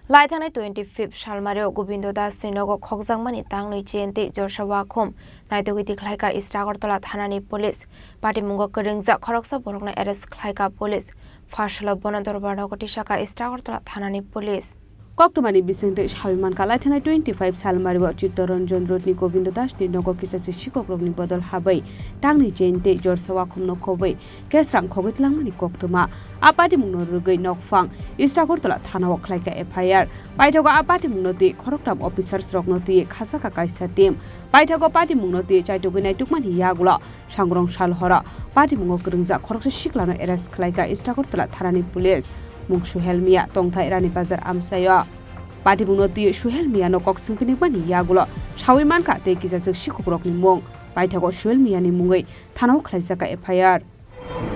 Laithanai 25 Shalmario Gobinda Das Nogo Khokjakmani Tangnwi Chini Jorsa Wakhum Naitugwi Tikhlaikha Agortola Thanani Police Party Mungo Khorang Khoroksa Borokna arrest Tikhlaikha Police Fashala Bonadorbar Nogotishaka Agortola Thanani Police Khokjakmani Bisente Shabiman Laithanai 25 Shalmario Chittoranjan Rodni Gobinda Das Nogo Kisasi Shikokrogni Bodol Habai Tangnwi Chini Jorsa Wakhum Nokobai Khorang Khokjakmani Koktuma Apati Mungo Rugai Nokfang Agortola Thana Tikhlaikha FIR Paithago apati mungnoti khoroktam officers rognoti khasaka kaisa team Paithago party mungnoti Naitugwi Naitugwi yagula sangrong salhora party mungo krungja khoroksa shiklano arrest Tikhlaikha Agortola tharani police mung suhelmia tongthai rani bazar amsayo party mungnoti suhelmia no kok singpini bani yagula shawiman ka te kijasik shikokrokni mung Paithago suhelmia ni mungai thanao Tikhlaikha FIR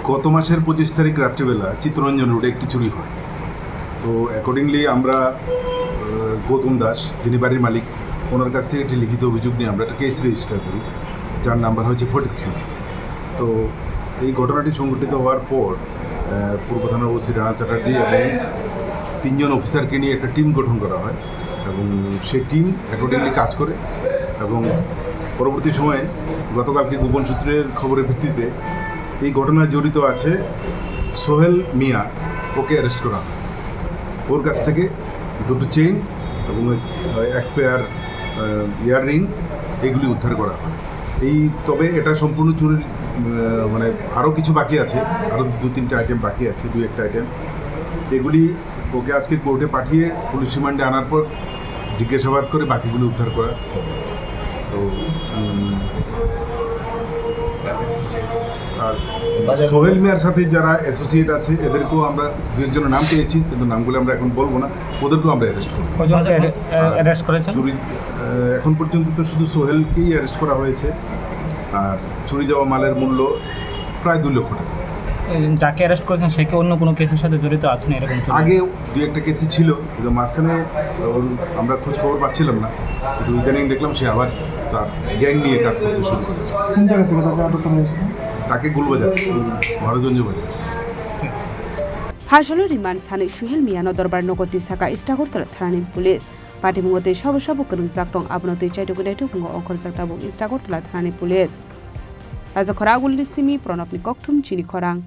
গত মাসের 25 তারিখ রাত্রিবেলা চিত্তরঞ্জন রোডে একটি চুরি হয় তো accordingly আমরা গৌতম দাস যিনি বাড়ির মালিক ওনার কাছ থেকে একটি লিখিত অভিযোগ নিয়ে আমরা একটা কেস রেজিস্টার করি যার নাম্বার হচ্ছে 43 তো এই ঘটনাটি সংঘটিত হওয়ার পর পূর্ব থানার ওসি রানা চ্যাটার্জি এবং 3 জন অফিসারকে নিয়ে একটা টিম গঠন করা হয় এবং সেই টিম অ্যাকর্ডিংলি কাজ করে এবং পরবর্তী সময়ে গতকালকে গোপন সূত্রের খবরের ভিত্তিতে এই ঘটনায় জড়িত আছে সোহেল মিয়া ওকে অ্যারেস্ট করা হয় ওর কাছ থেকে দুটো চেইন এবং এক পেয়ার ইয়াররিং এগুলি উদ্ধার করা হয় তবে এটা সম্পূর্ণ চুরির মানে আরও কিছু বাকি আছে আরও 2-3টা আইটেম বাকি আছে 2-1টা আইটেম এগুলি ওকে আজকে কোর্টে পাঠিয়ে পুলিশ রিমান্ডে আনার পর জিজ্ঞাসাবাদ করে বাকিগুলো উদ্ধার করা তো আর সোহেল মিয়ার সাথে যারা অ্যাসোসিয়েট আছে এদেরকেও আমরা দু একজনের নাম পেয়েছি কিন্তু নামগুলো আমরা এখন বলবো না ওদেরকেও আমরা অ্যারেস্ট করেছি চুরি এখন পর্যন্ত তো শুধু সোহেলকেই অ্যারেস্ট করা হয়েছে আর চুরি যাওয়া মালের মূল্য প্রায় 2 লক্ষ টাকা যাকে অ্যারেস্ট করেছেন সে কি অন্য কোনো কেসের সাথে জড়িত আছেন এরকম আগে 2-1টা কেসই ছিল কিন্তু মাঝখানে আমরা খোঁজ খবর পাচ্ছিলাম না কিন্তু ইদানিং দেখলাম সে আবার তার গ্যাং নিয়ে কাজ করতে শুরু করেছে তাকে গুলবাজার ভারতগঞ্জ বাজার Fasalo riman sani suhel miyano dorbar nogoti saka Agortola tharani police party mungote sabo krungjak tong abnote Naitugwi Naitugwi ongkhorjak tabuk Agortola tharani police Raja Khorang simi pronopni kokthum Chini Khorang